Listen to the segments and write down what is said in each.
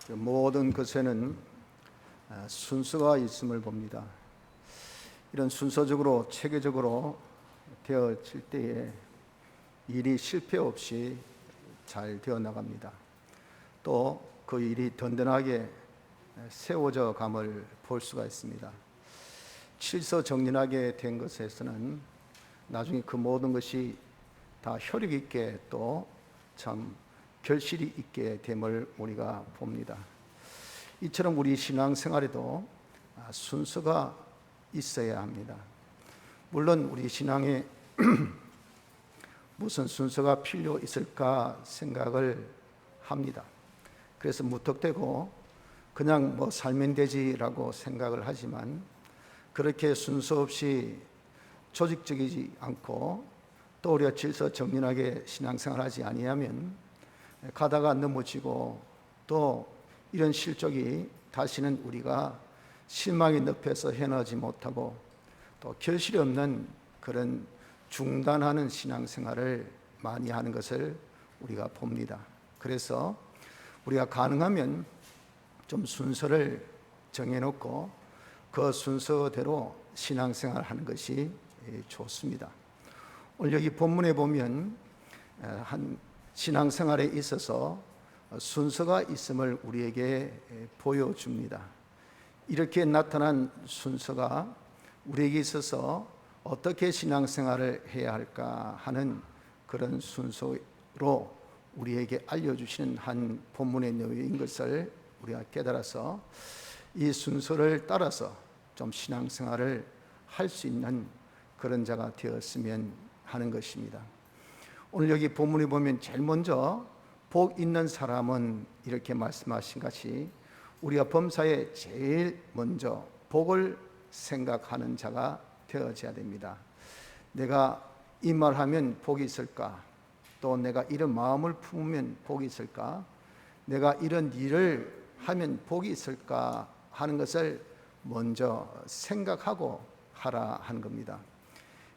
모든 것에는 순서가 있음을 봅니다. 이런 순서적으로 체계적으로 되어질 때에 일이 실패 없이 잘 되어 나갑니다. 또 그 일이 든든하게 세워져 감을 볼 수가 있습니다. 칠서정연하게 된 것에서는 나중에 그 모든 것이 다 효력 있게 또 참 결실이 있게 됨을 우리가 봅니다. 이처럼 우리 신앙생활에도 순서가 있어야 합니다. 물론 우리 신앙에 무슨 순서가 필요 있을까 생각을 합니다. 그래서 무턱대고 그냥 살면 되지라고 생각을 하지만, 그렇게 순서 없이 조직적이지 않고 또 우리가 질서정연하게 신앙생활하지 아니하면 가다가 넘어지고, 또 이런 실족이 다시는 우리가 실망의 늪에서 헤어나지 못하고 또 결실이 없는 그런 중단하는 신앙생활을 많이 하는 것을 우리가 봅니다. 그래서 우리가 가능하면 좀 순서를 정해놓고 그 순서대로 신앙생활을 하는 것이 좋습니다. 오늘 여기 본문에 보면 한 신앙생활에 있어서 순서가 있음을 우리에게 보여줍니다. 이렇게 나타난 순서가 우리에게 있어서 어떻게 신앙생활을 해야 할까 하는 그런 순서로 우리에게 알려주시는 한 본문의 내용인 것을 우리가 깨달아서 이 순서를 따라서 좀 신앙생활을 할 수 있는 그런 자가 되었으면 하는 것입니다. 오늘 여기 본문에 보면 제일 먼저 복 있는 사람은 이렇게 말씀하신 것이, 우리가 범사에 제일 먼저 복을 생각하는 자가 되어져야 됩니다. 내가 이 말하면 복이 있을까? 또 내가 이런 마음을 품으면 복이 있을까? 내가 이런 일을 하면 복이 있을까? 하는 것을 먼저 생각하고 하라 하는 겁니다.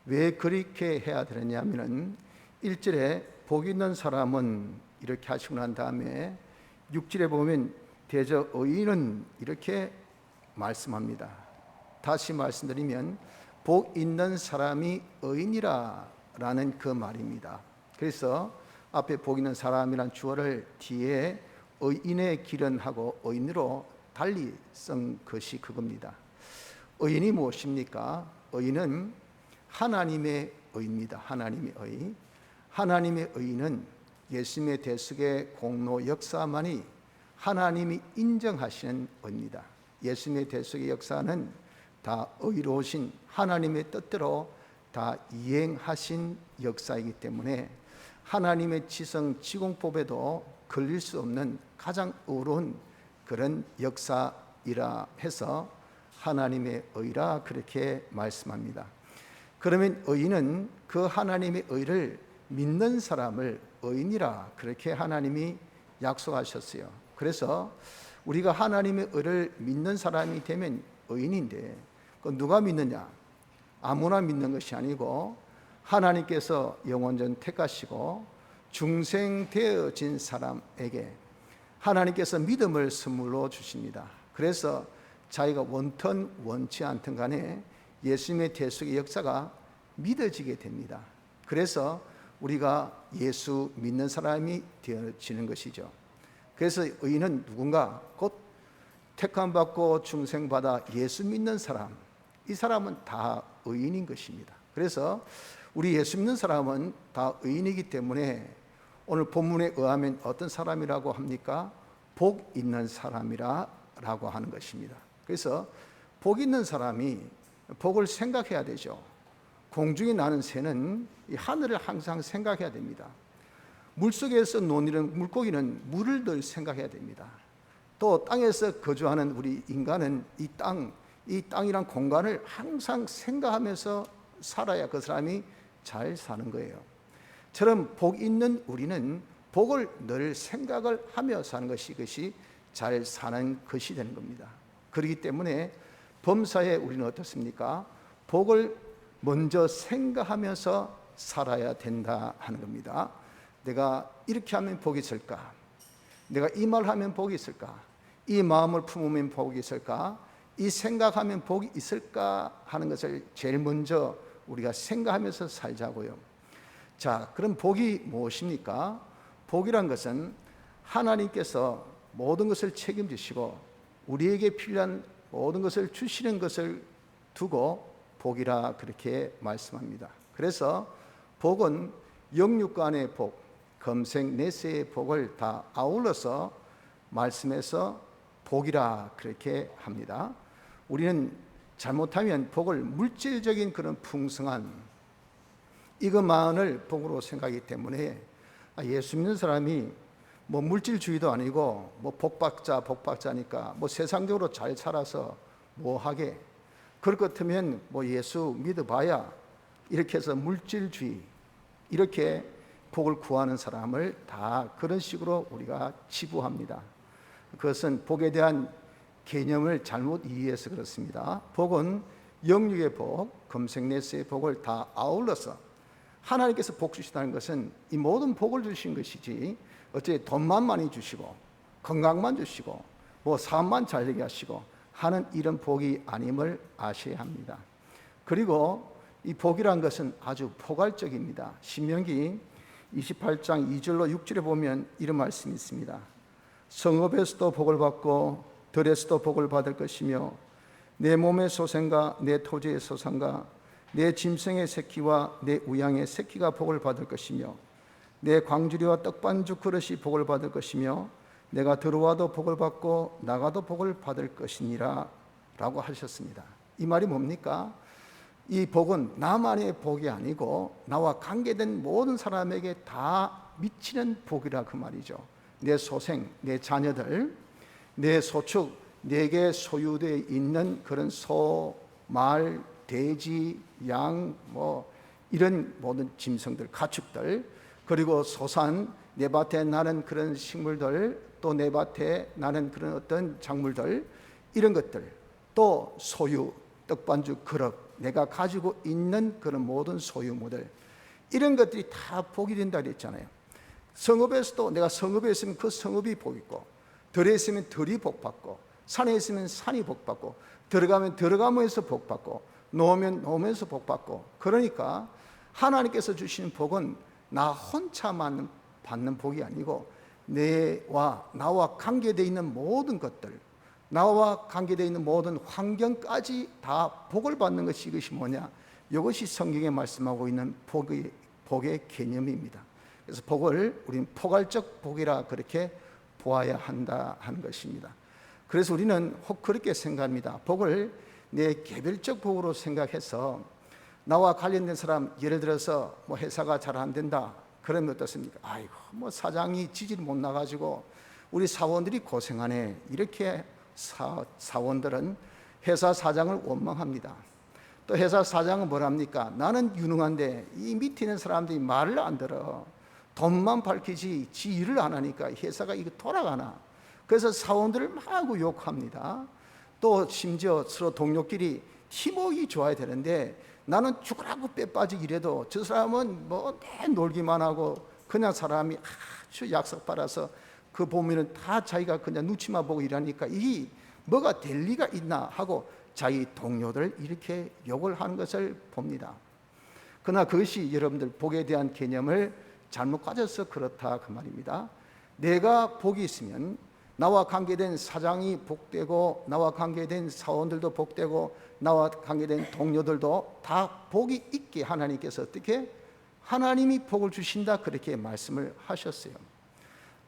왜 그렇게 해야 되느냐면은 1절에 복 있는 사람은 이렇게 하시고 난 다음에 6절에 보면 대저 의인은 이렇게 말씀합니다. 다시 말씀드리면 복 있는 사람이 의인이라 라는 그 말입니다. 그래서 앞에 복 있는 사람이란 주어를 뒤에 의인의 길은 하고 의인으로 달리 쓴 것이 그겁니다. 의인이 무엇입니까? 의인은 하나님의 의입니다. 하나님의 의. 하나님의 의는 예수님의 대속의 공로 역사만이 하나님이 인정하시는 의입니다. 예수님의 대속의 역사는 다 의로우신 하나님의 뜻대로 다 이행하신 역사이기 때문에 하나님의 지성 지공법에도 걸릴 수 없는 가장 의로운 그런 역사이라 해서 하나님의 의라 그렇게 말씀합니다. 그러면 의인은 그 하나님의 의를 믿는 사람을 의인이라 그렇게 하나님이 약속하셨어요. 그래서 우리가 하나님의 의를 믿는 사람이 되면 의인인데, 누가 믿느냐? 아무나 믿는 것이 아니고 하나님께서 영원전 택하시고 중생되어진 사람에게 하나님께서 믿음을 선물로 주십니다. 그래서 자기가 원턴 원치 않든 간에 예수님의 대속의 역사가 믿어지게 됩니다. 그래서 우리가 예수 믿는 사람이 되어지는 것이죠. 그래서 의인은 누군가? 곧 택함받고 중생받아 예수 믿는 사람, 이 사람은 다 의인인 것입니다. 그래서 우리 예수 믿는 사람은 다 의인이기 때문에 오늘 본문에 의하면 어떤 사람이라고 합니까? 복 있는 사람이라고 하는 것입니다. 그래서 복 있는 사람이 복을 생각해야 되죠. 공중에 나는 새는 이 하늘을 항상 생각해야 됩니다. 물속에서 노니는 물고기는 물을 늘 생각해야 됩니다. 또 땅에서 거주하는 우리 인간은 이 땅이란 공간을 항상 생각하면서 살아야 그 사람이 잘 사는 거예요. 처럼 복 있는 우리는 복을 늘 생각을 하며 사는 것이, 이것이 잘 사는 것이 되는 겁니다. 그렇기 때문에 범사에 우리는 어떻습니까? 복을 먼저 생각하면서 살아야 된다 하는 겁니다. 내가 이렇게 하면 복이 있을까? 내가 이 말 하면 복이 있을까? 이 마음을 품으면 복이 있을까? 이 생각하면 복이 있을까? 하는 것을 제일 먼저 우리가 생각하면서 살자고요. 자, 그럼 복이 무엇입니까? 복이란 것은 하나님께서 모든 것을 책임지시고 우리에게 필요한 모든 것을 주시는 것을 두고 복이라 그렇게 말씀합니다. 그래서 복은 영육간의 복, 금생 내세의 복을 다 아울러서 말씀해서 복이라 그렇게 합니다. 우리는 잘못하면 복을 물질적인 그런 풍성한 이것만을 복으로 생각하기 때문에 예수 믿는 사람이 뭐 물질주의도 아니고 뭐 복박자니까 뭐 세상적으로 잘 살아서 뭐 하게, 그럴 것 같으면 뭐 예수 믿어봐야 이렇게 해서 물질주의, 이렇게 복을 구하는 사람을 다 그런 식으로 우리가 치부합니다. 그것은 복에 대한 개념을 잘못 이해해서 그렇습니다. 복은 영육의 복, 금생내세의 복을 다 아울러서 하나님께서 복 주시다는 것은 이 모든 복을 주신 것이지 어째 돈만 많이 주시고 건강만 주시고 뭐 사업만 잘 되게 하시고 하는 이런 복이 아님을 아셔야 합니다. 그리고 이 복이란 것은 아주 포괄적입니다. 신명기 28장 2절로 6절에 보면 이런 말씀이 있습니다. 성읍에서도 복을 받고 들에서도 복을 받을 것이며 내 몸의 소생과 내 토지의 소산과 내 짐승의 새끼와 내 우양의 새끼가 복을 받을 것이며 내 광주리와 떡반죽 그릇이 복을 받을 것이며 내가 들어와도 복을 받고 나가도 복을 받을 것이니라 라고 하셨습니다. 이 말이 뭡니까? 이 복은 나만의 복이 아니고 나와 관계된 모든 사람에게 다 미치는 복이라 그 말이죠. 내 소생, 내 자녀들, 내 소축, 내게 소유되어 있는 그런 소, 말, 돼지, 양, 뭐 이런 모든 짐승들, 가축들, 그리고 소산, 내 밭에 나는 그런 식물들, 또 내 밭에 나는 그런 어떤 작물들, 이런 것들, 또 소유, 떡반죽, 그릇, 내가 가지고 있는 그런 모든 소유물들, 이런 것들이 다 복이 된다 그랬잖아요. 성읍에서도 내가 성읍에 있으면 그 성읍이 복 있고, 들에 있으면 들이 복 받고, 산에 있으면 산이 복 받고, 들어가면 들어가면서 복 받고, 놓으면 놓으면서 복 받고. 그러니까 하나님께서 주시는 복은 나 혼자만 받는 복이 아니고 나와 관계되어 있는 모든 것들, 나와 관계되어 있는 모든 환경까지 다 복을 받는 것이, 이것이 뭐냐? 이것이 성경에 말씀하고 있는 복의 개념입니다. 그래서 복을 우리는 포괄적 복이라 그렇게 보아야 한다 하는 것입니다. 그래서 우리는 혹 그렇게 생각합니다. 복을 내 개별적 복으로 생각해서 나와 관련된 사람, 예를 들어서 뭐 회사가 잘 안 된다 그러면 어떻습니까? 아이고 뭐 사장이 지지를 못 나가지고 우리 사원들이 고생하네, 이렇게 사원들은 회사 사장을 원망합니다. 또 회사 사장은 뭐랍니까? 나는 유능한데 이 밑에 있는 사람들이 말을 안 들어, 돈만 밝히지 지 일을 안 하니까 회사가 이거 돌아가나. 그래서 사원들을 마구 욕합니다. 또 심지어 서로 동료끼리 팀워크가 좋아야 되는데 나는 죽으라고 빼빠지기 이래도 저 사람은 뭐 내 놀기만 하고 그냥 사람이 아주 약삭 빨아서 그 보면은 다 자기가 그냥 눈치만 보고 일하니까 이 뭐가 될 리가 있나 하고 자기 동료들 이렇게 욕을 하는 것을 봅니다. 그러나 그것이 여러분들 복에 대한 개념을 잘못 가져서 그렇다 그 말입니다. 내가 복이 있으면 나와 관계된 사장이 복되고 나와 관계된 사원들도 복되고 나와 관계된 동료들도 다 복이 있게 하나님께서 어떻게 하나님이 복을 주신다 그렇게 말씀을 하셨어요.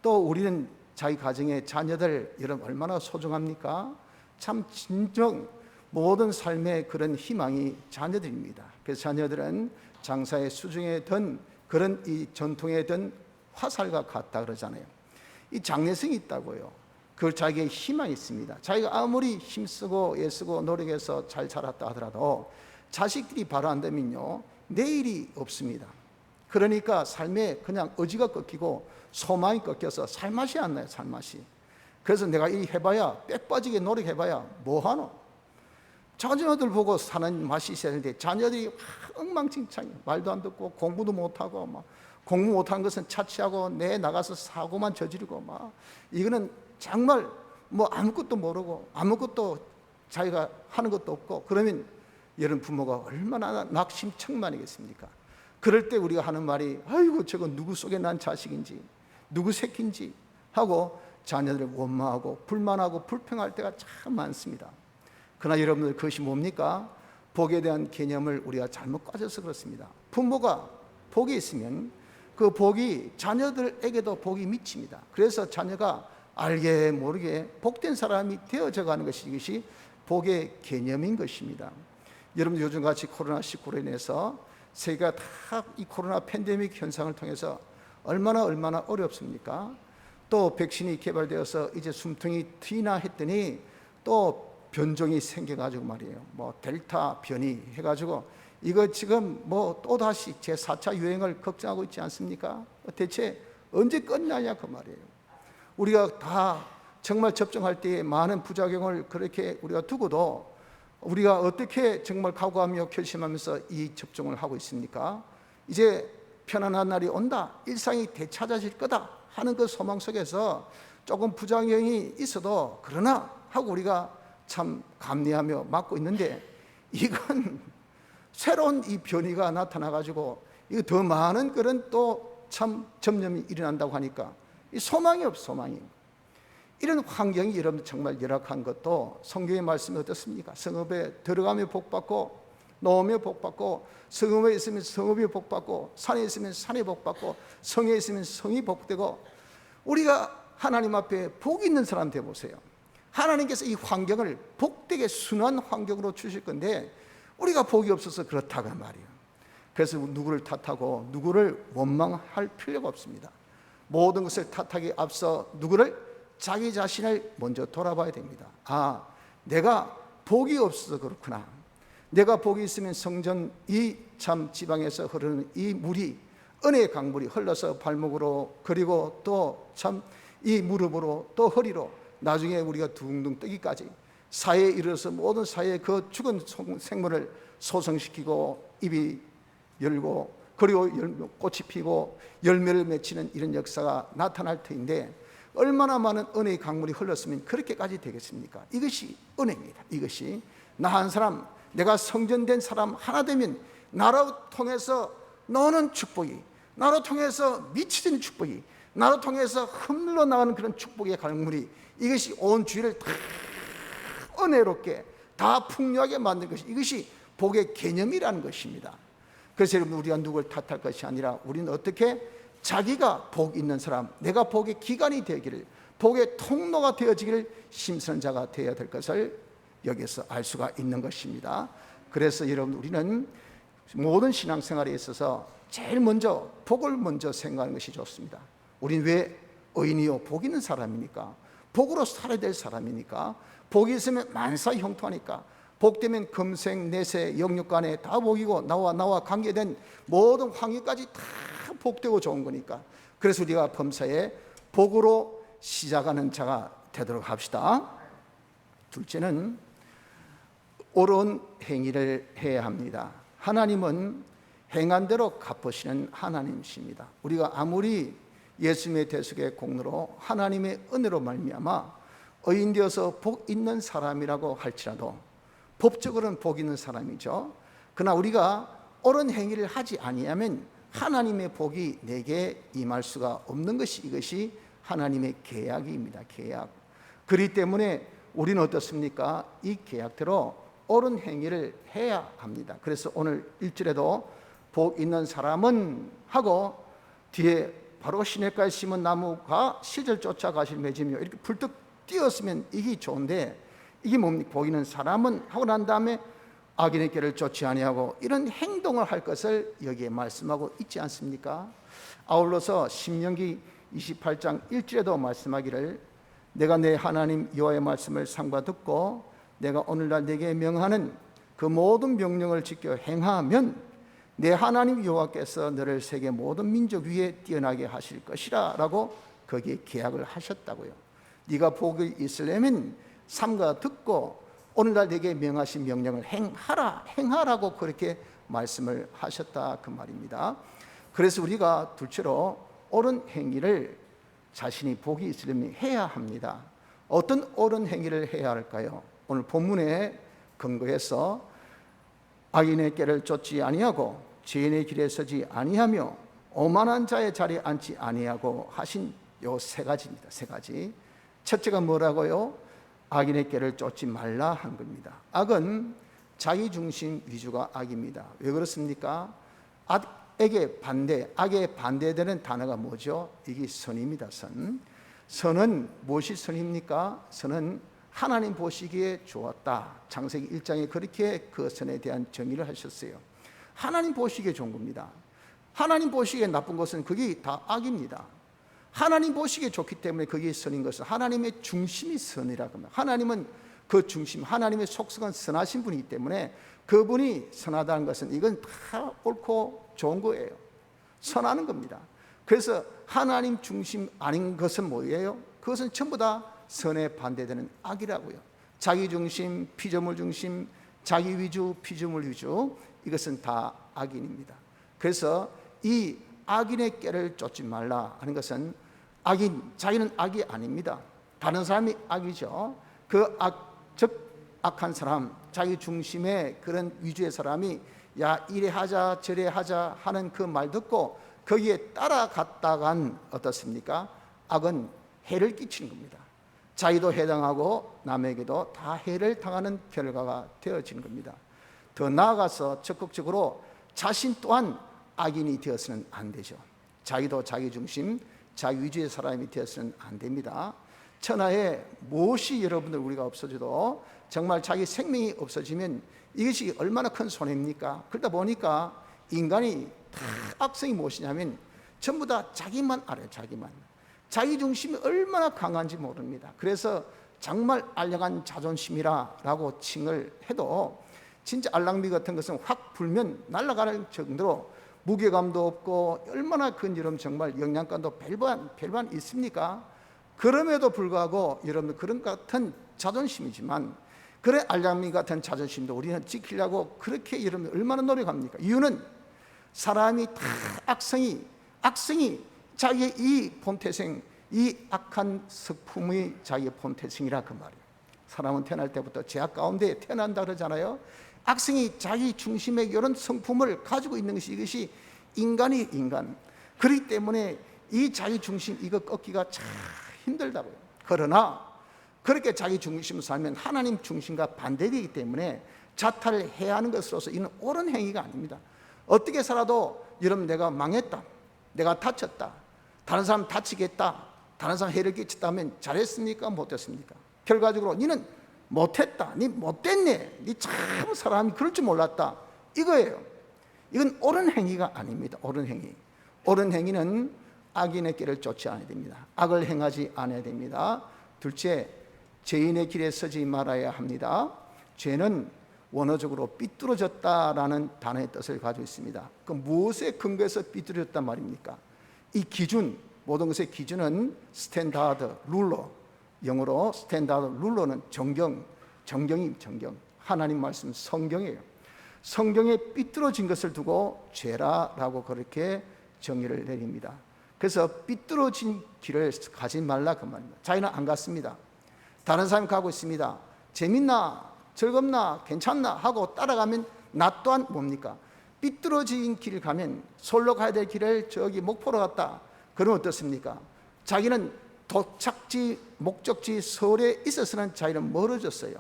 또 우리는 자기 가정의 자녀들 여러분 얼마나 소중합니까? 참 진정 모든 삶의 그런 희망이 자녀들입니다. 그래서 자녀들은 장사의 수중에 든 그런 이 전통에 든 화살과 같다 그러잖아요. 이 장래성이 있다고요. 그 자기의 희망이 있습니다. 자기가 아무리 힘쓰고 애쓰고 노력해서 잘 자랐다 하더라도 자식들이 바로 안 되면요 내일이 없습니다. 그러니까 삶에 그냥 의지가 꺾이고 소망이 꺾여서 살맛이 안 나요. 살맛이. 그래서 내가 이 해봐야 빽 빠지게 노력해봐야 뭐하노? 자녀들 보고 사는 맛이 있어야 되는데 자녀들이 엉망진창이에요. 말도 안 듣고 공부도 못하고 막 공부 못한 것은 차치하고 내 나가서 사고만 저지르고 막 이거는 정말 뭐 아무것도 모르고 아무것도 자기가 하는 것도 없고, 그러면 여러분 부모가 얼마나 낙심청만이겠습니까? 그럴 때 우리가 하는 말이 아이고 저거 누구 속에 난 자식인지 누구 새끼인지 하고 자녀들을 원망하고 불만하고 불평할 때가 참 많습니다. 그러나 여러분들, 그것이 뭡니까? 복에 대한 개념을 우리가 잘못 가져서 그렇습니다. 부모가 복이 있으면 그 복이 자녀들에게도 복이 미칩니다. 그래서 자녀가 알게 모르게 복된 사람이 되어져 가는 것이, 이것이 복의 개념인 것입니다. 여러분, 요즘같이 코로나19로 인해서 세계가 다 이 코로나 팬데믹 현상을 통해서 얼마나 어렵습니까? 또 백신이 개발되어서 이제 숨통이 트이나 했더니 또 변종이 생겨가지고 말이에요. 뭐 델타 변이 해가지고 이거 지금 뭐 또다시 제4차 유행을 걱정하고 있지 않습니까? 대체 언제 끝나냐 그 말이에요. 우리가 다 정말 접종할 때에 많은 부작용을 그렇게 우리가 두고도 우리가 어떻게 정말 각오하며 결심하면서 이 접종을 하고 있습니까? 이제 편안한 날이 온다, 일상이 되찾아질 거다 하는 그 소망 속에서 조금 부작용이 있어도 그러나 하고 우리가 참 감내하며 맞고 있는데, 이건 새로운 이 변이가 나타나가지고 이거 더 많은 그런 또 참 전염이 일어난다고 하니까 이 소망이 없어, 소망이. 이런 환경이 여러분 정말 열악한 것도 성경의 말씀이 어떻습니까? 성읍에 들어가며 복받고 놓으며 복받고, 성읍에 있으면 성읍이 복받고, 산에 있으면 산이 복받고, 성에 있으면 성이 복되고, 우리가 하나님 앞에 복 있는 사람 되어보세요. 하나님께서 이 환경을 복되게 순한 환경으로 주실 건데 우리가 복이 없어서 그렇다고 말이에요. 그래서 누구를 탓하고 누구를 원망할 필요가 없습니다. 모든 것을 탓하기 앞서 누구를? 자기 자신을 먼저 돌아봐야 됩니다. 아, 내가 복이 없어서 그렇구나. 내가 복이 있으면 성전 이 참 지방에서 흐르는 이 물이, 은혜의 강물이 흘러서 발목으로, 그리고 또 참 이 무릎으로, 또 허리로, 나중에 우리가 둥둥 뜨기까지 사회에 이르러서 모든 사회의 그 죽은 생물을 소성시키고 입이 열고, 그리고 꽃이 피고 열매를 맺히는 이런 역사가 나타날 터인데, 얼마나 많은 은혜의 강물이 흘렀으면 그렇게까지 되겠습니까? 이것이 은혜입니다. 이것이 나 한 사람, 내가 성전된 사람 하나 되면 나로 통해서 너는 축복이, 나로 통해서 미치는 축복이, 나로 통해서 흘러나가는 그런 축복의 강물이, 이것이 온 주위를 다 은혜롭게 다 풍요하게 만든 것이, 이것이 복의 개념이라는 것입니다. 그래서 여러분, 우리가 누구를 탓할 것이 아니라 우리는 어떻게 자기가 복 있는 사람, 내가 복의 기관이 되기를, 복의 통로가 되어지기를 힘쓰는 자가 되어야 될 것을 여기서 알 수가 있는 것입니다. 그래서 여러분, 우리는 모든 신앙생활에 있어서 제일 먼저 복을 먼저 생각하는 것이 좋습니다. 우리는 왜 의인이요 복 있는 사람이니까, 복으로 살아야 될 사람이니까, 복이 있으면 만사 형통하니까, 복되면 금생 내세 영육간에 다 복이고, 나와 관계된 모든 환경까지 다 복되고 좋은 거니까, 그래서 우리가 범사에 복으로 시작하는 자가 되도록 합시다. 둘째는 옳은 행위를 해야 합니다. 하나님은 행한 대로 갚으시는 하나님이십니다. 우리가 아무리 예수님의 대속의 공로로 하나님의 은혜로 말미암아 의인 되어서 복 있는 사람이라고 할지라도 법적으로는 복 있는 사람이죠. 그러나 우리가 옳은 행위를 하지 아니하면 하나님의 복이 내게 임할 수가 없는 것이, 이것이 하나님의 계약입니다. 계약. 그렇기 때문에 우리는 어떻습니까? 이 계약대로 옳은 행위를 해야 합니다. 그래서 오늘 1절에도 복 있는 사람은 하고 뒤에 바로 시냇가에 심은 나무가 시절 쫓아가실 맺으며 이렇게 불떡 띄었으면 이게 좋은데, 이게 뭡니까? 복 있는 사람은 하고 난 다음에 악인의 길을 쫓지 아니하고 이런 행동을 할 것을 여기에 말씀하고 있지 않습니까? 아울러서 신명기 28장 1절에도 말씀하기를, 내가 내 하나님 여호와의 말씀을 삼가 듣고 내가 오늘날 내게 명하는 그 모든 명령을 지켜 행하면 내 하나님 여호와께서 너를 세계 모든 민족 위에 뛰어나게 하실 것이라 라고 거기에 계약을 하셨다고요. 네가 복이 있으려면 삼가 듣고 오늘날 내게 명하신 명령을 행하라고 그렇게 말씀을 하셨다 그 말입니다. 그래서 우리가 둘째로 옳은 행위를 자신이 복이 있으려면 해야 합니다. 어떤 옳은 행위를 해야 할까요? 오늘 본문에 근거해서 악인의 꾀를 쫓지 아니하고 죄인의 길에 서지 아니하며 오만한 자의 자리에 앉지 아니하고 하신 요 세 가지입니다. 세 가지. 첫째가 뭐라고요? 악인의 꾀를 쫓지 말라 한 겁니다. 악은 자기중심 위주가 악입니다. 왜 그렇습니까? 악에 반대되는 단어가 뭐죠? 이게 선입니다. 선. 선은 무엇이 선입니까? 선은 하나님 보시기에 좋았다. 창세기 1장에 그렇게 그 선에 대한 정의를 하셨어요. 하나님 보시기에 좋은 겁니다. 하나님 보시기에 나쁜 것은 그게 다 악입니다. 하나님 보시기에 좋기 때문에 그게 선인 것은 하나님의 중심이 선이라고 합니다. 하나님은 그 중심, 하나님의 속성은 선하신 분이기 때문에 그분이 선하다는 것은 이건 다 옳고 좋은 거예요. 선하는 겁니다. 그래서 하나님 중심 아닌 것은 뭐예요? 그것은 전부 다 선에 반대되는 악이라고요. 자기 중심, 피조물 중심, 자기 위주, 피조물 위주, 이것은 다 악인입니다. 그래서 이 악인의 꾀를 쫓지 말라 하는 것은 자기는 악이 아닙니다. 다른 사람이 악이죠. 그 악한 사람, 자기 중심의 그런 위주의 사람이 야 이래 하자 저래 하자 하는 그 말 듣고 거기에 따라갔다간 어떻습니까? 악은 해를 끼치는 겁니다. 자기도 해당하고 남에게도 다 해를 당하는 결과가 되어지는 겁니다. 더 나아가서 적극적으로 자신 또한 악인이 되어서는 안 되죠. 자기도 자기 중심, 자기 위주의 사람이 되어서는 안 됩니다. 천하에 무엇이 여러분들 우리가 없어져도 정말 자기 생명이 없어지면 이것이 얼마나 큰 손해입니까? 그러다 보니까 인간이 다 악성이 무엇이냐면 전부 다 자기만 알아요. 자기 중심이 얼마나 강한지 모릅니다. 그래서 정말 알량한 자존심이라고 칭을 해도 진짜 알랑비 같은 것은 확 불면 날아가는 정도로 무게감도 없고 얼마나 근지름 정말 영양간도 별반 있습니까? 그럼에도 불구하고 여러분 그런 같은 자존심이지만 그래 알량미 같은 자존심도 우리는 지키려고 그렇게 여러분 얼마나 노력합니까? 이유는 사람이 다 악성이 자기의 이 본태생, 이 악한 성품의 자기의 본태생이라 그 말이에요. 사람은 태어날 때부터 죄악 가운데 태어난다 그러잖아요. 악성이 자기 중심의 이런 성품을 가지고 있는 것이 이것이 인간. 그렇기 때문에 이 자기 중심 이거 꺾기가 참 힘들다고요. 그러나 그렇게 자기 중심으로 살면 하나님 중심과 반대되기 때문에 자탈을 해야 하는 것으로서 이는 옳은 행위가 아닙니다. 어떻게 살아도 여러분 내가 망했다, 내가 다쳤다, 다른 사람 다치겠다, 다른 사람 해를 끼쳤다면 잘했습니까? 못했습니까? 결과적으로 너는 못했다, 니 못됐네, 니 참 사람이 그럴 줄 몰랐다, 이거예요. 이건 옳은 행위가 아닙니다. 옳은 행위는 악인의 길을 쫓지 않아야 됩니다. 악을 행하지 않아야 됩니다. 둘째, 죄인의 길에 서지 말아야 합니다. 죄는 원어적으로 삐뚤어졌다라는 단어의 뜻을 가지고 있습니다. 그 무엇에 근거해서 삐뚤어졌단 말입니까? 이 기준, 모든 것의 기준은 스탠다드 룰러, 영어로 스탠다드 룰러는 정경. 하나님 말씀 성경이에요. 성경에 삐뚤어진 것을 두고 죄라라고 그렇게 정의를 내립니다. 그래서 삐뚤어진 길을 가지 말라 그 말입니다. 자기는 안 갔습니다. 다른 사람이 가고 있습니다. 재밌나? 즐겁나? 괜찮나? 하고 따라가면 나 또한 뭡니까? 삐뚤어진 길을 가면 서울로 가야 될 길을 저기 목포로 갔다. 그러면 어떻습니까? 자기는 도착지, 목적지 서울에 있어서는 자기는 멀어졌어요.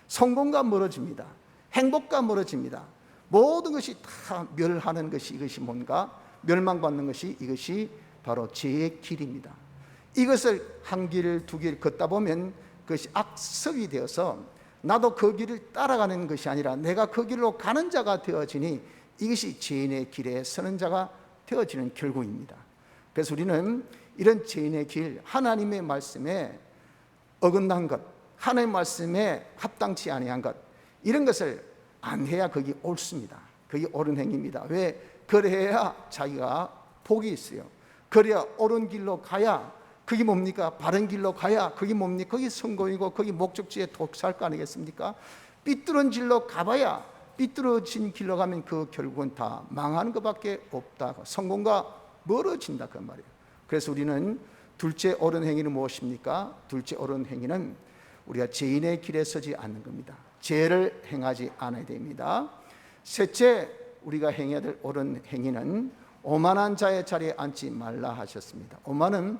성공과 멀어집니다. 행복과 멀어집니다. 모든 것이 다 멸하는 것이 이것이 뭔가? 멸망받는 것이 이것이 바로 죄의 길입니다. 이것을 한 길, 두 길 걷다 보면 그것이 악습이 되어서 나도 그 길을 따라가는 것이 아니라 내가 그 길로 가는 자가 되어지니 이것이 죄인의 길에 서는 자가 되어지는 결국입니다. 그래서 우리는 이런 죄인의 길, 하나님의 말씀에 어긋난 것, 하나님의 말씀에 합당치 아니한 것, 이런 것을 안 해야 그게 옳습니다. 그게 옳은 행위입니다. 왜? 그래야 자기가 복이 있어요. 그래야 옳은 길로 가야 그게 뭡니까? 바른 길로 가야 그게 뭡니까? 그게 성공이고 그게 목적지에 도착할 거 아니겠습니까? 삐뚤은 길로 가봐야 삐뚤어진 길로 가면 그 결국은 다 망하는 것밖에 없다. 성공과 멀어진다 그 말이에요. 그래서 우리는 둘째 옳은 행위는 무엇입니까? 둘째 옳은 행위는 우리가 죄인의 길에 서지 않는 겁니다. 죄를 행하지 않아야 됩니다. 셋째, 우리가 행해야 될 옳은 행위는 오만한 자의 자리에 앉지 말라 하셨습니다. 오만은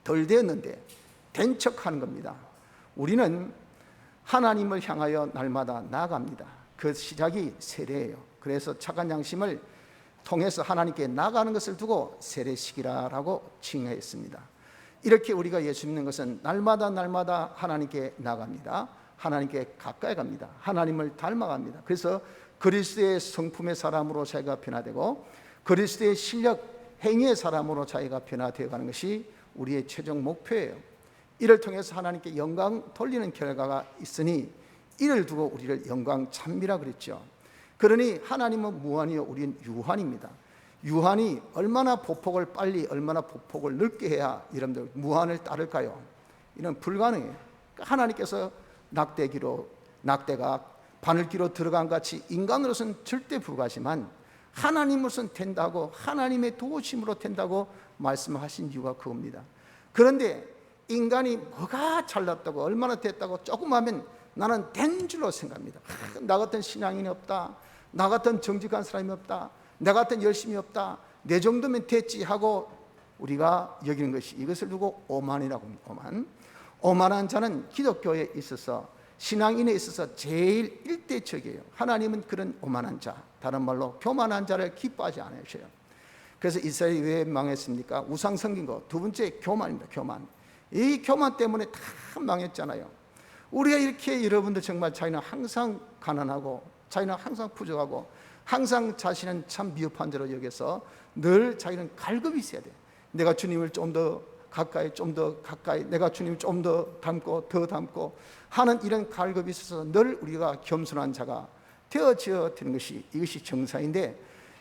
덜 되었는데 된 척하는 겁니다. 우리는 하나님을 향하여 날마다 나아갑니다. 그 시작이 세례예요. 그래서 착한 양심을 통해서 하나님께 나아가는 것을 두고 세례식이라고 칭했습니다. 이렇게 우리가 예수 믿는 것은 날마다 하나님께 나아갑니다. 하나님께 가까이 갑니다. 하나님을 닮아갑니다. 그래서 그리스도의 성품의 사람으로 자기가 변화되고 그리스도의 실력, 행위의 사람으로 자기가 변화되어 가는 것이 우리의 최종 목표예요. 이를 통해서 하나님께 영광 돌리는 결과가 있으니 이를 두고 우리를 영광 찬미라 그랬죠. 그러니 하나님은 무한이요 우리는 유한입니다. 유한이 얼마나 보폭을 빨리 얼마나 보폭을 넓게 해야 여러분들 무한을 따를까요? 이는 불가능해요. 하나님께서 낙대가 바늘기로 들어간 같이 인간으로서는 절대 불가하지만 하나님으로서는 된다고, 하나님의 도우심으로 된다고 말씀하신 이유가 그겁니다. 그런데 인간이 뭐가 잘났다고 얼마나 됐다고 조금 하면 나는 된 줄로 생각합니다. 나 같은 신앙인이 없다, 나 같은 정직한 사람이 없다, 나 같은 열심이 없다, 내 정도면 됐지 하고 우리가 여기는 것이, 이것을 두고 오만이라고 합니다. 오만한 자는 기독교에 있어서, 신앙인에 있어서 제일 일대적이에요. 하나님은 그런 오만한 자, 다른 말로 교만한 자를 기뻐하지 않으셔요. 그래서 이스라엘이 왜 망했습니까? 우상 섬긴 거. 두 번째 교만입니다. 교만. 이 교만 때문에 다 망했잖아요. 우리가 이렇게, 여러분들 정말 자기는 항상 가난하고 자기는 항상 부족하고 항상 자신은 참 미흡한 자로 여겨서 늘 자기는 갈급이 있어야 돼. 내가 주님을 좀 더 가까이, 좀 더 가까이, 내가 주님을 좀 더 닮고 더 닮고 하는 이런 갈급이 있어서 늘 우리가 겸손한 자가 되어져야 되는 것이, 이것이 정상인데,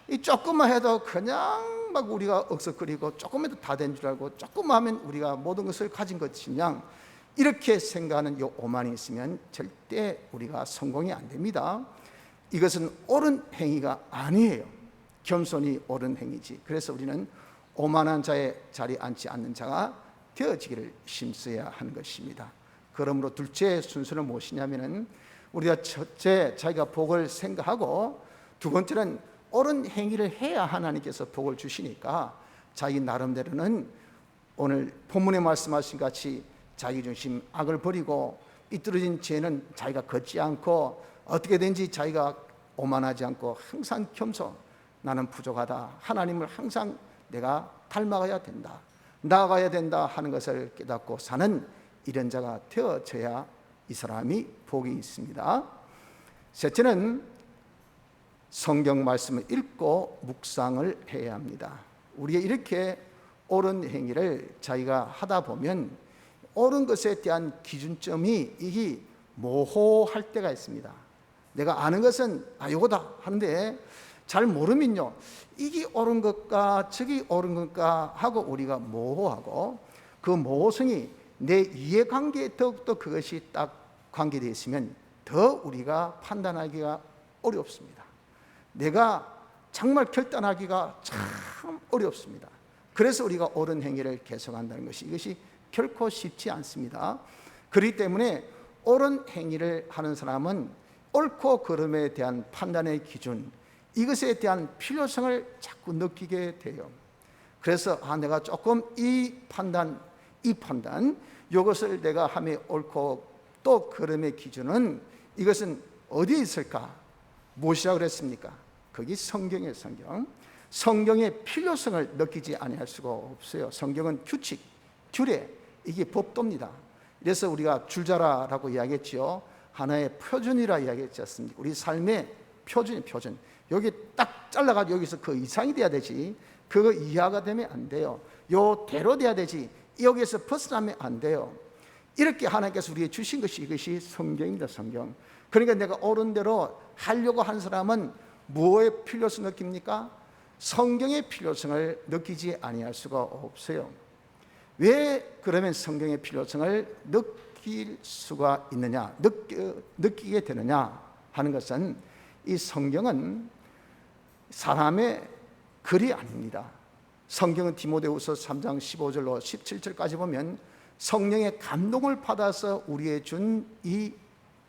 이 조금만 해도 그냥 막 우리가 억석거리고 조금 해도 다 된 줄 알고 조금만 하면 우리가 모든 것을 가진 것이냐, 이렇게 생각하는 이 오만이 있으면 절대 우리가 성공이 안 됩니다. 이것은 옳은 행위가 아니에요. 겸손이 옳은 행위지. 그래서 우리는 오만한 자의 자리에 앉지 않는 자가 되어지기를 힘써야 하는 것입니다. 그러므로 둘째 순서는 무엇이냐면은, 우리가 첫째 자기가 복을 생각하고, 두 번째는 옳은 행위를 해야 하나님께서 복을 주시니까 자기 나름대로는 오늘 본문에 말씀하신 같이 자기 중심 악을 버리고 삐뚤어진 죄는 자기가 걷지 않고 어떻게든지 자기가 오만하지 않고 항상 겸손, 나는 부족하다, 하나님을 항상 내가 닮아가야 된다, 나아가야 된다 하는 것을 깨닫고 사는 이런 자가 되어져야 이 사람이 복이 있습니다. 셋째는 성경 말씀을 읽고 묵상을 해야 합니다. 우리가 이렇게 옳은 행위를 자기가 하다 보면 옳은 것에 대한 기준점이 이게 모호할 때가 있습니다. 내가 아는 것은 이거다 하는데 잘 모르면요, 이게 옳은 것과 저기 옳은 것과 하고 우리가 모호하고, 그 모호성이 내 이해관계에 더욱더 그것이 딱 관계되어 있으면 더 우리가 판단하기가 어렵습니다. 내가 정말 결단하기가 참 어렵습니다. 그래서 우리가 옳은 행위를 계속한다는 것이, 이것이 결코 쉽지 않습니다. 그렇기 때문에 옳은 행위를 하는 사람은 옳고 그름에 대한 판단의 기준, 이것에 대한 필요성을 자꾸 느끼게 돼요. 그래서 내가 조금 이 판단 이것을 내가 하면 옳고, 또 그름의 기준은 이것은 어디에 있을까? 무엇이라고 그랬습니까? 거기 성경이에요. 성경의 필요성을 느끼지 아니할 수가 없어요. 성경은 규칙, 규례, 이게 법도입니다. 그래서 우리가 줄자라라고 이야기했죠. 하나의 표준이라 이야기했지 않습니까? 우리 삶의 표준. 여기 딱 잘라가지고 여기서 그 이상이 돼야 되지, 그거 이하가 되면 안 돼요. 요대로 돼야 되지, 여기에서 벗어나면 안 돼요. 이렇게 하나님께서 우리에게 주신 것이, 이것이 성경입니다. 성경. 그러니까 내가 옳은 대로 하려고 한 사람은 무엇의 필요성을 느낍니까? 성경의 필요성을 느끼지 아니할 수가 없어요. 왜 그러면 성경의 필요성을 느낄 수가 있느냐, 느끼게 되느냐 하는 것은, 이 성경은 사람의 글이 아닙니다. 성경은 디모데후서 3장 15절로 17절까지 보면 성령의 감동을 받아서 우리에게 준 이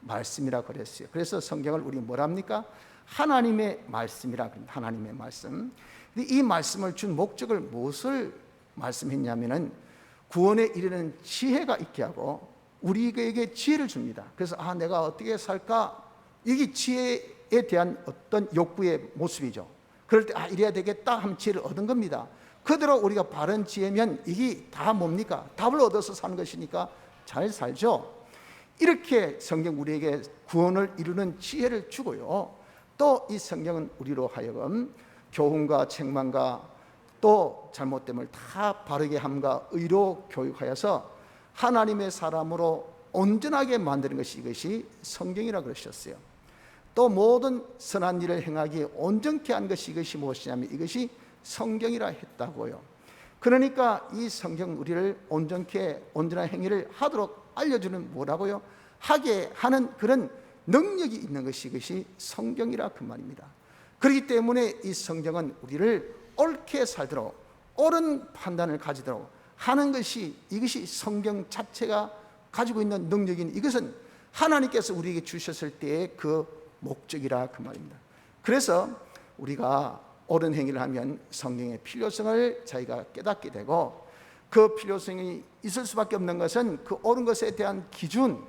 말씀이라 그랬어요. 그래서 성경을 우리 뭐랍니까? 하나님의 말씀이라 그럽니다. 하나님의 말씀. 이 말씀을 준 목적을 무엇을 말씀했냐면은 구원에 이르는 지혜가 있게 하고 우리에게 지혜를 줍니다. 그래서 내가 어떻게 살까? 이게 지혜에 대한 어떤 욕구의 모습이죠. 그럴 때 이래야 되겠다 하면 지혜를 얻은 겁니다. 그대로 우리가 바른 지혜면 이게 다 뭡니까? 답을 얻어서 사는 것이니까 잘 살죠. 이렇게 성경 우리에게 구원을 이루는 지혜를 주고요. 또 이 성경은 우리로 하여금 교훈과 책망과 또 잘못됨을 다 바르게 함과 의로 교육하여서 하나님의 사람으로 온전하게 만드는 것이 이것이 성경이라 그러셨어요. 또 모든 선한 일을 행하기에 온전케 한 것이 이것이 무엇이냐면 이것이 성경이라 했다고요. 그러니까 이 성경 우리를 온전한 행위를 하도록 알려주는 뭐라고요? 하게 하는 그런 능력이 있는 것이 이것이 성경이라 그 말입니다. 그렇기 때문에 이 성경은 우리를 옳게 살도록 옳은 판단을 가지도록 하는 것이 이것이 성경 자체가 가지고 있는 능력인 이것은 하나님께서 우리에게 주셨을 때의 그 목적이라 그 말입니다. 그래서 우리가 옳은 행위를 하면 성경의 필요성을 저희가 깨닫게 되고 그 필요성이 있을 수밖에 없는 것은 그 옳은 것에 대한 기준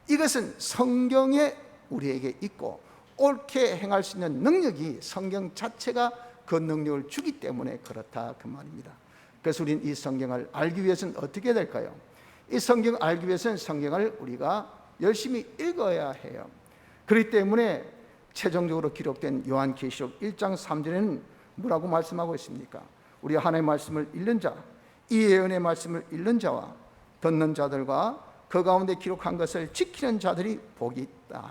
이것은 성경에 우리에게 있고 옳게 행할 수 있는 능력이 성경 자체가 그 능력을 주기 때문에 그렇다 그 말입니다. 그래서 우리는 이 성경을 알기 위해서는 어떻게 될까요? 이 성경을 알기 위해서는 성경을 우리가 열심히 읽어야 해요. 그렇기 때문에 최종적으로 기록된 요한계시록 1장 3절에는 뭐라고 말씀하고 있습니까? 우리 하나님의 말씀을 읽는 자, 이 예언의 말씀을 읽는 자와 듣는 자들과 그 가운데 기록한 것을 지키는 자들이 복이 있다.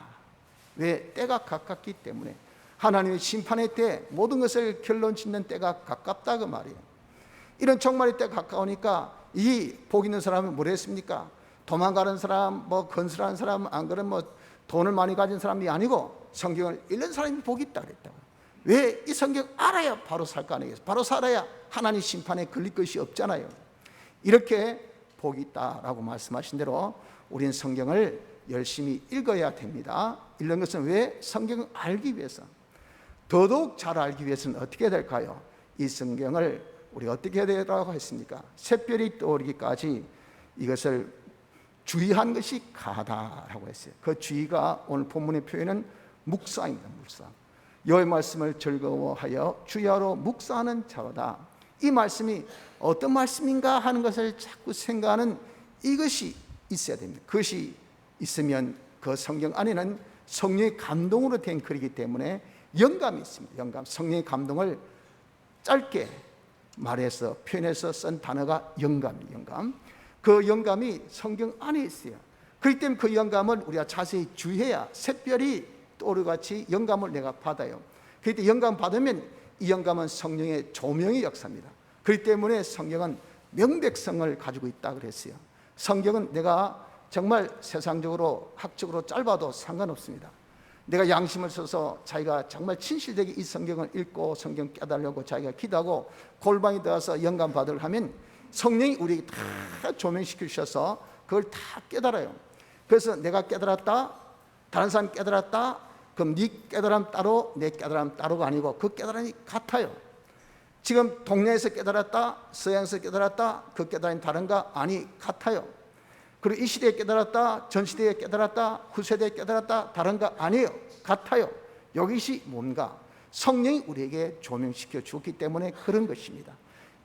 왜? 때가 가깝기 때문에 하나님의 심판의 때 모든 것을 결론 짓는 때가 가깝다 그 말이에요. 이런 종말의 때가 가까우니까 이 복 있는 사람은 뭘 했습니까? 도망가는 사람, 건설하는 사람, 안 그러면 돈을 많이 가진 사람이 아니고 성경을 읽는 사람이 복이 있다 그랬다고. 왜? 이 성경 알아야 바로 살 거 아니겠어요? 바로 살아야 하나님 심판에 걸릴 것이 없잖아요. 이렇게 복이 있다라고 말씀하신 대로 우리는 성경을 열심히 읽어야 됩니다. 읽는 것은 왜? 성경을 알기 위해서. 더더욱 잘 알기 위해서는 어떻게 될까요? 이 성경을 우리가 어떻게 해야 되라고 했습니까? 새별이 떠오르기까지 이것을 주의한 것이 가다라고 했어요. 그 주의가 오늘 본문의 표현은 묵상입니다. 묵상. 여호와의 말씀을 즐거워하여 주야로 묵상하는 자로다. 이 말씀이 어떤 말씀인가 하는 것을 자꾸 생각하는 이것이 있어야 됩니다. 그것이 있으면 그 성경 안에는 성령의 감동으로 된 글이기 때문에 영감이 있습니다. 영감. 성령의 감동을 짧게 말해서 표현해서 쓴 단어가 영감이에요. 영감. 그 영감이 성경 안에 있어요. 그렇기 때문에 그 영감을 우리가 자세히 주의해야 샛별이 떠오르같이 영감을 내가 받아요. 그럴 때 영감 받으면 이 영감은 성령의 조명의 역사입니다. 그렇기 때문에 성경은 명백성을 가지고 있다 그랬어요. 성경은 내가 정말 세상적으로 학적으로 짧아도 상관없습니다. 내가 양심을 써서 자기가 정말 진실되게 이 성경을 읽고 성경 깨달으려고 자기가 기도하고 골방에 들어가서 영감 받으려 하면 성령이 우리에게 다 조명시켜 주셔서 그걸 다 깨달아요. 그래서 내가 깨달았다, 다른 사람 깨달았다, 그럼 네 깨달음 따로 내 깨달음 따로가 아니고 그 깨달음이 같아요. 지금 동네에서 깨달았다, 서양에서 깨달았다, 그 깨달음이 다른가? 아니, 같아요. 그리고 이 시대에 깨달았다, 전 시대에 깨달았다, 후세대에 깨달았다, 다른가? 아니에요. 같아요. 이것이 뭔가? 성령이 우리에게 조명시켜 주었기 때문에 그런 것입니다.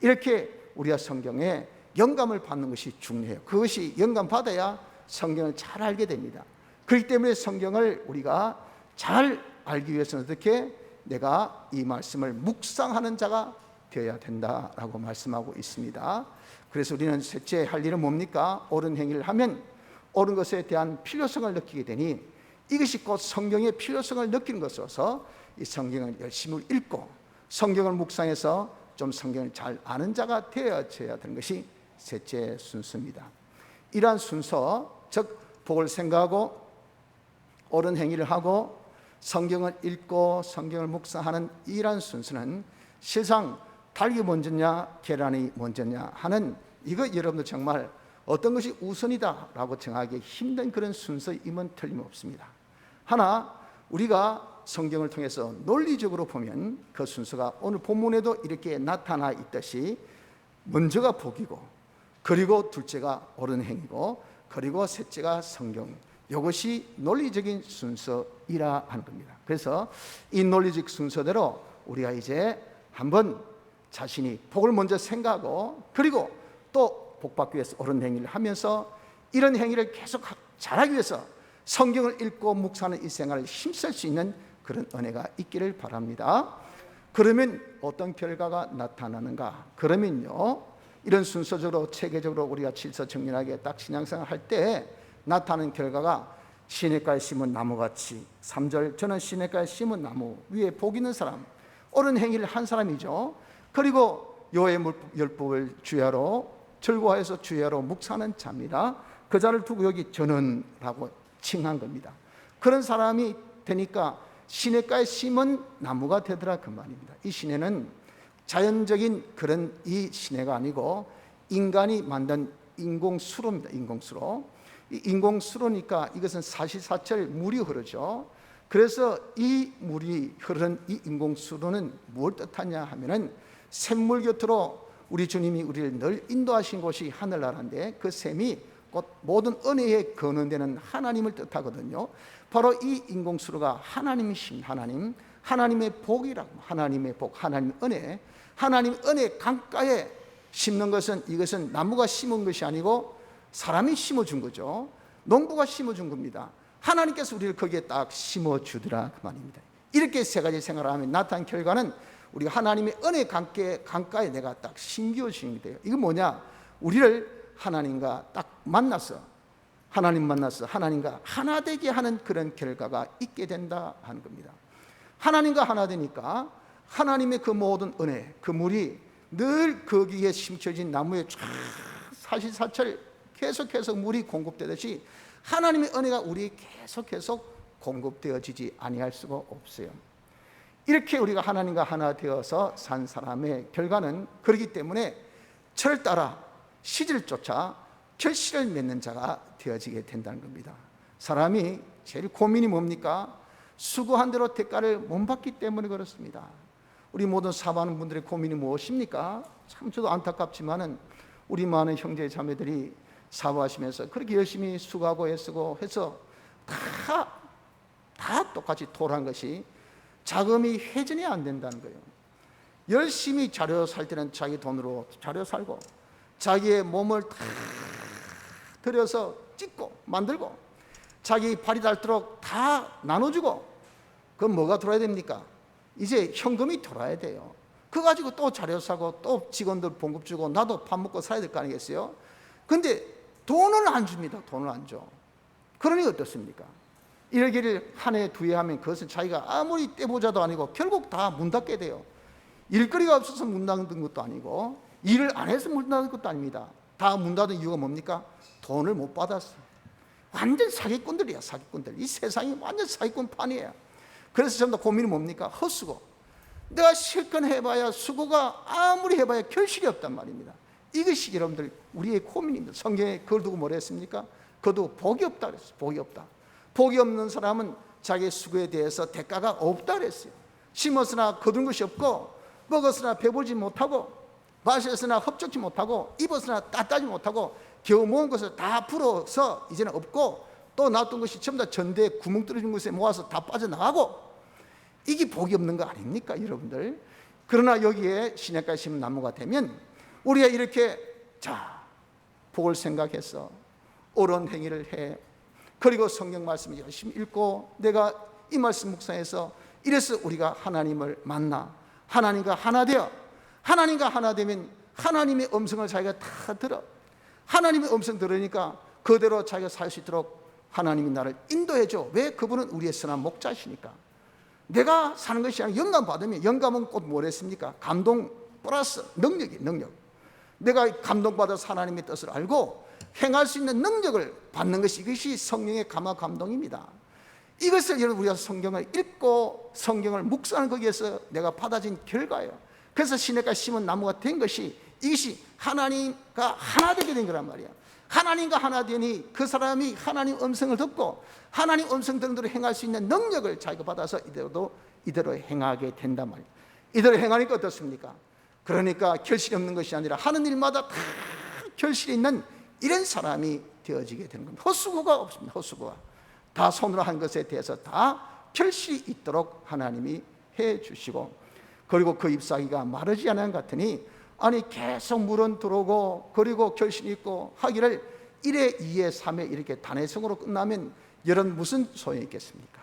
이렇게 우리가 성경에 영감을 받는 것이 중요해요. 그것이 영감 받아야 성경을 잘 알게 됩니다. 그렇기 때문에 성경을 우리가 잘 알기 위해서는 어떻게? 내가 이 말씀을 묵상하는 자가 되어야 된다라고 말씀하고 있습니다. 그래서 우리는 셋째 할 일은 뭡니까? 옳은 행위를 하면 옳은 것에 대한 필요성을 느끼게 되니 이것이 곧 성경의 필요성을 느끼는 것으로서 이 성경을 열심히 읽고 성경을 묵상해서 좀 성경을 잘 아는 자가 되어져야 되는 것이 셋째 순서입니다. 이러한 순서, 즉 복을 생각하고 옳은 행위를 하고 성경을 읽고 성경을 묵상하는 이러한 순서는 실상 닭이 먼저냐 계란이 먼저냐 하는, 이거 여러분들 정말 어떤 것이 우선이다라고 정하기 힘든 그런 순서임은 틀림없습니다. 하나, 우리가 성경을 통해서 논리적으로 보면 그 순서가 오늘 본문에도 이렇게 나타나 있듯이 먼저가 복이고, 그리고 둘째가 옳은 행위고, 그리고 셋째가 성경, 이것이 논리적인 순서이라 하는 겁니다. 그래서 이 논리적 순서대로 우리가 이제 한번 자신이 복을 먼저 생각하고, 그리고 또 복받기 위해서 옳은 행위를 하면서 이런 행위를 계속 잘하기 위해서 성경을 읽고 묵상하는 이 생활을 힘쓸 수 있는 그런 은혜가 있기를 바랍니다. 그러면 어떤 결과가 나타나는가? 그러면요, 이런 순서적으로 체계적으로 우리가 질서정연하게 딱 신앙생활 할 때 나타나는 결과가 시냇가에 심은 나무같이, 3절, 저는 시냇가에 심은 나무 위에 복 있는 사람, 옳은 행위를 한 사람이죠. 그리고 여호와의 율법을 주야로 즐거워해서 주야로 묵상하는 자입니다. 그 자를 두고 여기 저는 라고 칭한 겁니다. 그런 사람이 되니까 시냇가에 심은 나무가 되더라 그 말입니다. 이 시내는 자연적인 그런 이 시내가 아니고 인간이 만든 인공수로입니다. 인공수로. 이 인공수로니까 이것은 사시사철 물이 흐르죠. 그래서 이 물이 흐르는 이 인공수로는 뭘 뜻하냐 하면은 샘물 곁으로 우리 주님이 우리를 늘 인도하신 곳이 하늘나라인데, 그 샘이 곧 모든 은혜에 거는되는 하나님을 뜻하거든요. 바로 이 인공수로가 하나님이신 하나님, 하나님의 복이라고, 하나님의 복, 하나님 은혜, 하나님 은혜 강가에 심는 것은, 이것은 나무가 심은 것이 아니고 사람이 심어준 거죠. 농부가 심어준 겁니다. 하나님께서 우리를 거기에 딱 심어주더라 그 말입니다. 이렇게 세 가지 생활을 하면 나타난 결과는 우리가 하나님의 은혜 강가에 내가 딱 심겨주는 게 돼요. 이거 뭐냐? 우리를 하나님과 딱 만나서, 하나님 만나서 하나님과 하나 되게 하는 그런 결과가 있게 된다 하는 겁니다. 하나님과 하나 되니까 하나님의 그 모든 은혜, 그 물이 늘 거기에 심겨진 나무에 쫙 사시사철 계속해서 물이 공급되듯이 하나님의 은혜가 우리에 계속 공급되어지지 아니할 수가 없어요. 이렇게 우리가 하나님과 하나 되어서 산 사람의 결과는, 그렇기 때문에 철을 따라 시를 쫓아 결실을 맺는 자가 되어지게 된다는 겁니다. 사람이 제일 고민이 뭡니까? 수고한 대로 대가를 못 받기 때문에 그렇습니다. 우리 모든 사모하는 분들의 고민이 무엇입니까? 참 저도 안타깝지만은 우리 많은 형제 자매들이 사모하시면서 그렇게 열심히 수고하고 애쓰고 해서 다 똑같이 토란 것이 자금이 회전이 안 된다는 거예요. 열심히 자료 살 때는 자기 돈으로 자료 살고, 자기의 몸을 다 들여서 찢고 만들고, 자기 발이 닳도록 다 나눠주고, 그럼 뭐가 돌아야 됩니까? 이제 현금이 돌아야 돼요. 그거 가지고 또 자료 사고 또 직원들 봉급 주고 나도 밥 먹고 살아야 될 거 아니겠어요? 근데 돈을 안 줍니다. 돈을 안 줘. 그러니 어떻습니까? 이러기를 한 해 두 해 하면 그것은 자기가 아무리 떼보자도 아니고 결국 다 문 닫게 돼요. 일거리가 없어서 문 닫은 것도 아니고 일을 안 해서 문 닫은 것도 아닙니다. 다 문 닫은 이유가 뭡니까? 돈을 못 받았어. 완전 사기꾼들이야, 사기꾼들. 이 세상이 완전 사기꾼판이에요. 그래서 전부 다 고민이 뭡니까? 헛수고. 내가 실컷 해봐야, 수고가 아무리 해봐야 결실이 없단 말입니다. 이것이 여러분들 우리의 고민입니다. 성경에 그걸 두고 뭐라 했습니까? 그것도 복이 없다 그랬어요. 복이 없다. 복이 없는 사람은 자기의 수고에 대해서 대가가 없다 그랬어요. 심었으나 거둔 것이 없고, 먹었으나 배불지 못하고, 마셨으나 흡족지 못하고, 입었으나 따따지 못하고, 겨우 모은 것을 다 풀어서 이제는 없고, 또 놔둔 것이 전부 다 전대에 구멍 뚫어진 것에 모아서 다 빠져나가고, 이게 복이 없는 거 아닙니까 여러분들? 그러나 여기에 시냇가에 심은 나무가 되면 우리가 이렇게 복을 생각해서 옳은 행위를 해, 그리고 성경 말씀을 열심히 읽고 내가 이 말씀 묵상해서 이래서 우리가 하나님을 만나 하나님과 하나 되어, 하나님과 하나 되면 하나님의 음성을 자기가 다 들어. 하나님의 음성 들으니까 그대로 자기가 살 수 있도록 하나님이 나를 인도해줘. 왜? 그분은 우리의 선한 목자시니까. 내가 사는 것이 아니라 영감 받으면, 영감은 곧 뭐랬습니까? 감동 플러스 능력이, 능력. 내가 감동받아서 하나님의 뜻을 알고 행할 수 있는 능력을 받는 것이, 이것이 성령의 감화 감동입니다. 이것을 여러분 우리가 성경을 읽고 성경을 묵상하는 거기에서 내가 받아진 결과예요. 그래서 시냇가에 심은 나무가 된 것이, 이것이 하나님과 하나 되게 된 거란 말이야. 하나님과 하나 되니 그 사람이 하나님 음성을 듣고 하나님 음성 듣는 대로 행할 수 있는 능력을 자기가 받아서 이대로 행하게 된단 말이야. 이대로 행하니까 어떻습니까? 그러니까 결실이 없는 것이 아니라 하는 일마다 다 결실이 있는 이런 사람이 되어지게 되는 겁니다. 헛수고가 없습니다. 헛수고가 다 손으로 한 것에 대해서 다 결실이 있도록 하나님이 해 주시고, 그리고 그 잎사귀가 마르지 않은 것 같으니, 아니 계속 물은 들어오고 그리고 결실이 있고 하기를 1회, 2회, 3회 이렇게 단회성으로 끝나면 여러분 무슨 소용이 있겠습니까?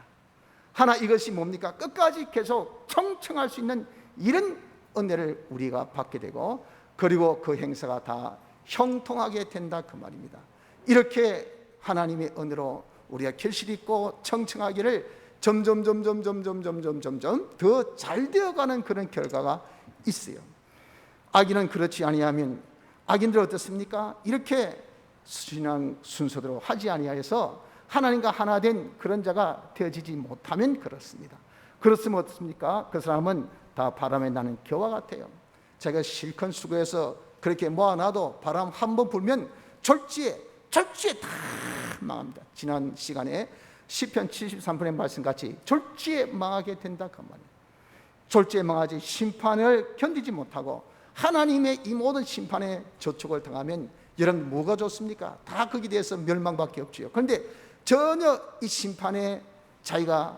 하나 이것이 뭡니까? 끝까지 계속 청청할 수 있는 이런 은혜를 우리가 받게 되고, 그리고 그 행사가 다 형통하게 된다 그 말입니다. 이렇게 하나님의 은혜로 우리가 결실이 있고 청청하기를 점점 더 잘 되어가는 그런 결과가 있어요. 악인은 그렇지 아니하면, 악인들 어떻습니까? 이렇게 신앙 순서대로 하지 아니하여서 하나님과 하나 된 그런 자가 되어지지 못하면 그렇습니다. 그렇으면 어떻습니까? 그 사람은 다 바람에 나는 겨와 같아요. 제가 실컷 수고해서 그렇게 모아놔도 바람 한번 불면 졸지에 다 망합니다. 지난 시간에 시편 73편의 말씀같이 졸지에 망하게 된다 그 말이에요. 졸지에 망하지 심판을 견디지 못하고 하나님의 이 모든 심판에 저촉을 당하면 여러분 뭐가 좋습니까? 다 거기에 대해서 멸망밖에 없지요. 그런데 전혀 이 심판에 자기가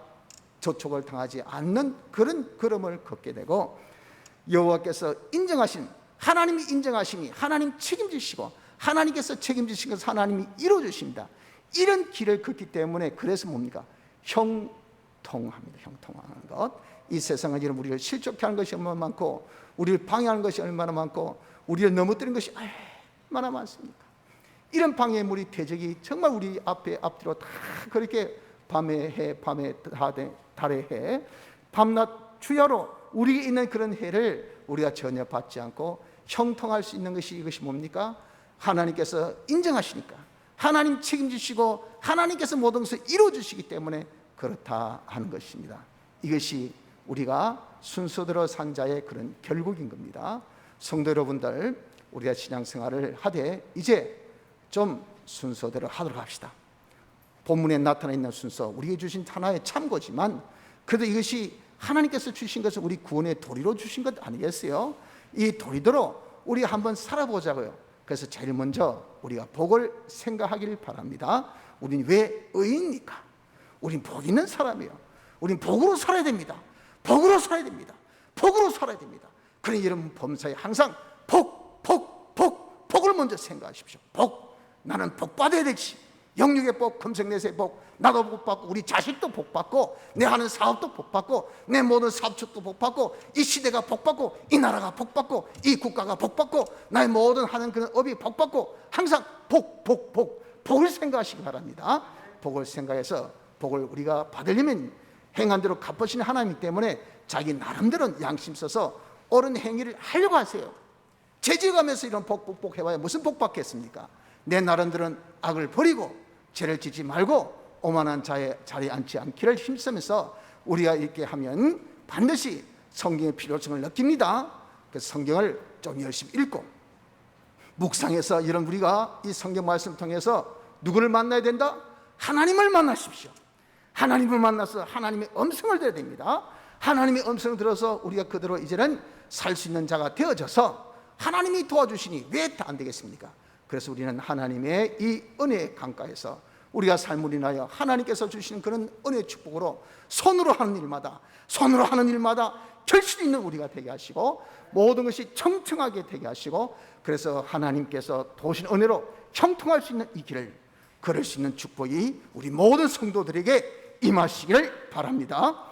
저촉을 당하지 않는 그런 걸음을 걷게 되고, 여호와께서 인정하신, 하나님이 인정하심이 하나님 책임지시고 하나님께서 책임지신 것을 하나님이 이루어주십니다. 이런 길을 걷기 때문에 그래서 뭡니까? 형통합니다. 형통하는 것. 이 세상은 이런 우리를 실족케 하는 것이 얼마나 많고, 우리를 방해하는 것이 얼마나 많고, 우리를 넘어뜨리는 것이 얼마나 많습니까? 이런 방해물이 대적이 정말 우리 앞뒤로 다 그렇게 밤에 해, 밤에 달에 해, 밤낮 주야로 우리에 있는 그런 해를 우리가 전혀 받지 않고 형통할 수 있는 것이, 이것이 뭡니까? 하나님께서 인정하시니까, 하나님 책임지시고 하나님께서 모든 것을 이루어주시기 때문에 그렇다 하는 것입니다. 이것이 우리가 순서대로 산 자의 그런 결국인 겁니다. 성도 여러분들, 우리가 신앙생활을 하되 이제 좀 순서대로 하도록 합시다. 본문에 나타나 있는 순서, 우리에게 주신 하나의 참고지만 그래도 이것이 하나님께서 주신 것을 우리 구원의 도리로 주신 것 아니겠어요? 이 도리대로 우리 한번 살아보자고요. 그래서 제일 먼저 우리가 복을 생각하길 바랍니다. 우리는 왜 의인입니까? 우린 복 있는 사람이에요. 우린 복으로 살아야 됩니다. 복으로 살아야 됩니다. 복으로 살아야 됩니다. 그러니 여러분 범사에 항상 복을 먼저 생각하십시오. 복, 나는 복 받아야 되지. 영육의 복, 금생내세의 복, 나도 복 받고 우리 자식도 복 받고 내 하는 사업도 복 받고 내 모든 사업축도 복 받고 이 시대가 복 받고 이 나라가 복 받고 이 국가가 복 받고 나의 모든 하는 그런 업이 복 받고 항상 복을 생각하시기 바랍니다. 복을 생각해서 복을 우리가 받으려면 행한 대로 갚으시는 하나님 때문에 자기 나름대로 양심 써서 옳은 행위를 하려고 하세요. 죄지어가면서 이런 복 해봐야 무슨 복 받겠습니까? 내 나름대로는 악을 버리고 죄를 짓지 말고 오만한 자리에 앉지 않기를 힘쓰면서 우리가 이렇게 하면 반드시 성경의 필요성을 느낍니다. 그래서 성경을 좀 열심히 읽고 묵상해서 이런 우리가 이 성경 말씀을 통해서 누구를 만나야 된다? 하나님을 만나십시오. 하나님을 만나서 하나님의 음성을 들어야 됩니다. 하나님의 음성을 들어서 우리가 그대로 이제는 살 수 있는 자가 되어져서 하나님이 도와주시니 왜 안 되겠습니까? 그래서 우리는 하나님의 이 은혜의 강가에서 우리가 삶을 인하여 하나님께서 주시는 그런 은혜의 축복으로 손으로 하는 일마다 결실이 있는 우리가 되게 하시고 모든 것이 청청하게 되게 하시고, 그래서 하나님께서 도우신 은혜로 형통할 수 있는 이 길을 걸을 수 있는 축복이 우리 모든 성도들에게 임하시기를 바랍니다.